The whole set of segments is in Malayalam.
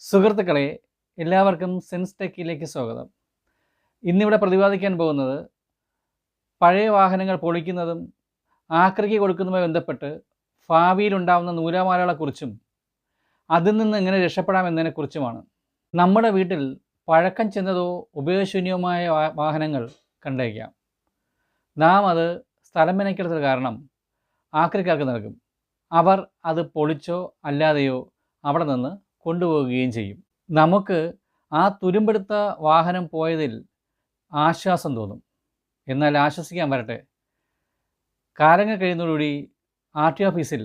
സുഹൃത്തുക്കളെ, എല്ലാവർക്കും സെൻസ് ടെക്കിലേക്ക് സ്വാഗതം. ഇന്നിവിടെ പ്രതിപാദിക്കാൻ പോകുന്നത് പഴയ വാഹനങ്ങൾ പൊളിക്കുന്നതും ആക്രിക്ക് കൊടുക്കുന്നതുമായി ബന്ധപ്പെട്ട് ഭാവിയിലുണ്ടാകുന്ന നൂലാമാലകളെക്കുറിച്ചും അതിൽ നിന്ന് എങ്ങനെ രക്ഷപ്പെടാമെന്നതിനെക്കുറിച്ചുമാണ്. നമ്മുടെ വീട്ടിൽ പഴക്കം ചെന്നതോ ഉപയോഗശൂന്യവുമായ വാഹനങ്ങൾ കണ്ടേക്കാം. നാം അത് സ്ഥലം മെനക്കെടുത്തത് കാരണം ആക്രിക്കാർക്ക് നൽകും. അവർ അത് പൊളിച്ചോ അല്ലാതെയോ അവിടെ നിന്ന് കൊണ്ടുപോവുകയും ചെയ്യും. നമുക്ക് ആ തുരുമ്പെടുത്ത വാഹനം പോയതിൽ ആശ്വാസം തോന്നും. എന്നാൽ ആശ്വസിക്കാൻ വരട്ടെ, കാലങ്ങൾ കഴിയുന്നതോടുകൂടി RT ഓഫീസിൽ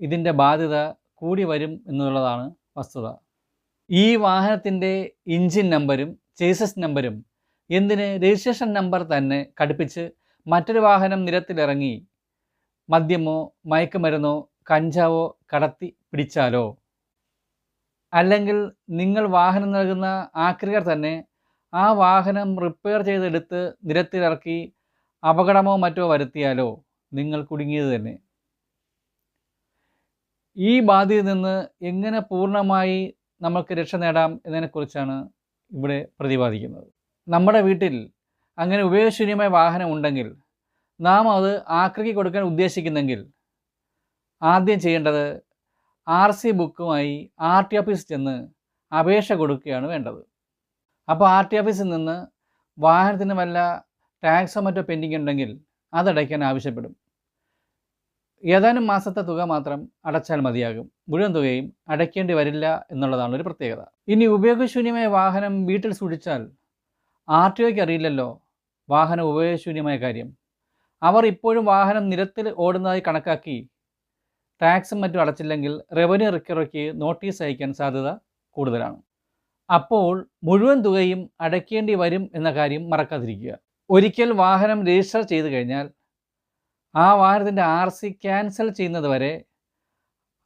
ഇതിൻ്റെ ബാധ്യത കൂടി വരും എന്നുള്ളതാണ് വസ്തുത. ഈ വാഹനത്തിൻ്റെ എഞ്ചിൻ നമ്പരും ചേസിസ് നമ്പരും എന്തിന് രജിസ്ട്രേഷൻ നമ്പർ തന്നെ ഘടിപ്പിച്ച് മറ്റൊരു വാഹനം നിരത്തിലിറങ്ങി മദ്യമോ മയക്കുമരുന്നോ കഞ്ചാവോ കടത്തി പിടിച്ചാലോ, അല്ലെങ്കിൽ നിങ്ങൾ വാഹനം നൽകുന്ന ആക്രികർ തന്നെ ആ വാഹനം റിപ്പയർ ചെയ്തെടുത്ത് നിരത്തിലിറക്കി അപകടമോ മറ്റോ വരുത്തിയാലോ നിങ്ങൾ കുടുങ്ങിയത് തന്നെ. ഈ ബാധ്യതയിൽ നിന്ന് എങ്ങനെ പൂർണ്ണമായി നമുക്ക് രക്ഷ നേടാം എന്നതിനെക്കുറിച്ചാണ് ഇവിടെ പ്രതിപാദിക്കുന്നത്. നമ്മുടെ വീട്ടിൽ അങ്ങനെ ഉപയോഗശൂന്യമായ വാഹനം ഉണ്ടെങ്കിൽ, നാം അത് ആക്രിക്ക് കൊടുക്കാൻ ഉദ്ദേശിക്കുന്നെങ്കിൽ ആദ്യം ചെയ്യേണ്ടത് RC ബുക്കുമായി RT ഓഫീസിൽ ചെന്ന് അപേക്ഷ കൊടുക്കുകയാണ് വേണ്ടത്. അപ്പോൾ RT ഓഫീസിൽ നിന്ന് വാഹനത്തിന് വല്ല ടാക്സോ മറ്റോ പെൻഡിങ് ഉണ്ടെങ്കിൽ അതടയ്ക്കാൻ ആവശ്യപ്പെടും. ഏതാനും മാസത്തെ തുക മാത്രം അടച്ചാൽ മതിയാകും. മുഴുവൻ തുകയും അടയ്ക്കേണ്ടി വരില്ല എന്നുള്ളതാണ് ഒരു പ്രത്യേകത. ഇനി ഉപയോഗശൂന്യമായ വാഹനം വീട്ടിൽ സൂക്ഷിച്ചാൽ RTOയ്ക്ക് അറിയില്ലല്ലോ വാഹനം ഉപയോഗശൂന്യമായ കാര്യം. അവർ ഇപ്പോഴും വാഹനം നിരത്തിൽ ഓടുന്നതായി കണക്കാക്കി ടാക്സും മറ്റും അടച്ചില്ലെങ്കിൽ റവന്യൂ റിക്കവറിക്ക് നോട്ടീസ് അയക്കാൻ സാധ്യത കൂടുതലാണ്. അപ്പോൾ മുഴുവൻ തുകയും അടയ്ക്കേണ്ടി വരും എന്ന കാര്യം മറക്കാതിരിക്കുക. ഒരിക്കൽ വാഹനം രജിസ്റ്റർ ചെയ്ത് കഴിഞ്ഞാൽ ആ വാഹനത്തിൻ്റെ RC ക്യാൻസൽ ചെയ്യുന്നത് വരെ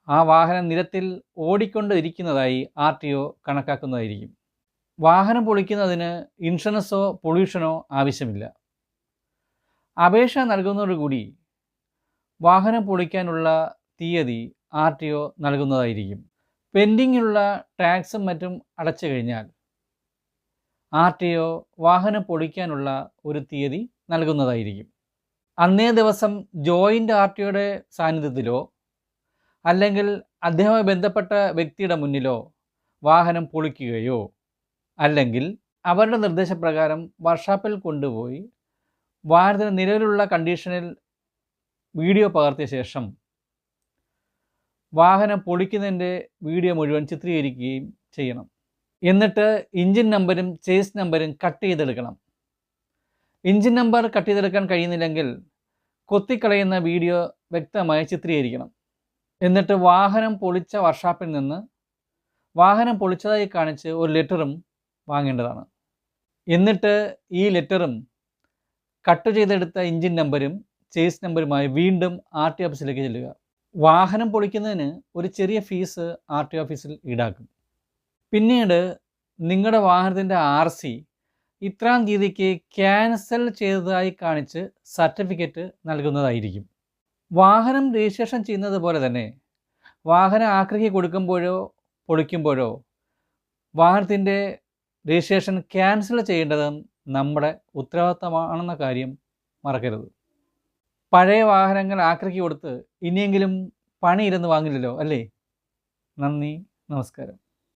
ആ വാഹനം നിരത്തിൽ ഓടിക്കൊണ്ടിരിക്കുന്നതായി RTO കണക്കാക്കുന്നതായിരിക്കും. വാഹനം പൊളിക്കുന്നതിന് ഇൻഷുറൻസോ പൊല്യൂഷനോ ആവശ്യമില്ല. അപേക്ഷ നൽകുന്നതോടുകൂടി വാഹനം പൊളിക്കാനുള്ള തീയതി RTO നൽകുന്നതായിരിക്കും. പെൻഡിങ്ങുള്ള ടാക്സും മറ്റും അടച്ചു കഴിഞ്ഞാൽ RTO വാഹനം പൊളിക്കാനുള്ള ഒരു തീയതി നൽകുന്നതായിരിക്കും. അന്നേ ദിവസം ജോയിൻ്റ് RTOയുടെ സാന്നിധ്യത്തിലോ അല്ലെങ്കിൽ അദ്ദേഹവുമായി ബന്ധപ്പെട്ട വ്യക്തിയുടെ മുന്നിലോ വാഹനം പൊളിക്കുകയോ അല്ലെങ്കിൽ അവരുടെ നിർദ്ദേശപ്രകാരം വർക്ക്ഷോപ്പിൽ കൊണ്ടുപോയി വാഹനത്തിന് നിലവിലുള്ള കണ്ടീഷനിൽ വീഡിയോ പകർത്തിയ ശേഷം വാഹനം പൊളിക്കുന്നതിൻ്റെ വീഡിയോ മുഴുവൻ ചിത്രീകരിക്കുകയും ചെയ്യണം. എന്നിട്ട് എഞ്ചിൻ നമ്പരും ചേസ് നമ്പരും കട്ട് ചെയ്തെടുക്കണം. എഞ്ചിൻ നമ്പർ കട്ട് ചെയ്തെടുക്കാൻ കഴിയുന്നില്ലെങ്കിൽ കൊത്തിക്കളയുന്ന വീഡിയോ വ്യക്തമായി ചിത്രീകരിക്കണം. എന്നിട്ട് വാഹനം പൊളിച്ച വർക്ക്ഷോപ്പിൽ നിന്ന് വാഹനം പൊളിച്ചതായി കാണിച്ച് ഒരു ലെറ്ററും വാങ്ങേണ്ടതാണ്. എന്നിട്ട് ഈ ലെറ്ററും കട്ട് ചെയ്തെടുത്ത എഞ്ചിൻ നമ്പരും ചേസ് നമ്പരുമായി വീണ്ടും RT ഓഫീസിലേക്ക് ചെല്ലുക. വാഹനം പൊളിക്കുന്നതിന് ഒരു ചെറിയ ഫീസ് RT ഓഫീസിൽ ഈടാക്കും. പിന്നീട് നിങ്ങളുടെ വാഹനത്തിൻ്റെ RC ഇത്രാം തീയതിക്ക് ക്യാൻസൽ ചെയ്തതായി കാണിച്ച് സർട്ടിഫിക്കറ്റ് നൽകുന്നതായിരിക്കും. വാഹനം രജിസ്ട്രേഷൻ ചെയ്യുന്നത് പോലെ തന്നെ വാഹനം ആക്രിക്ക് കൊടുക്കുമ്പോഴോ പൊളിക്കുമ്പോഴോ വാഹനത്തിൻ്റെ രജിസ്ട്രേഷൻ ക്യാൻസൽ ചെയ്യേണ്ടതും നമ്മുടെ ഉത്തരവാദിത്തമാണെന്ന കാര്യം മറക്കരുത്. പഴയ വാഹനങ്ങൾ ആക്രിക്ക് കൊടുത്ത് ഇനിയെങ്കിലും പണിയിരുന്ന് വാങ്ങില്ലല്ലോ അല്ലേ? നന്ദി, നമസ്കാരം.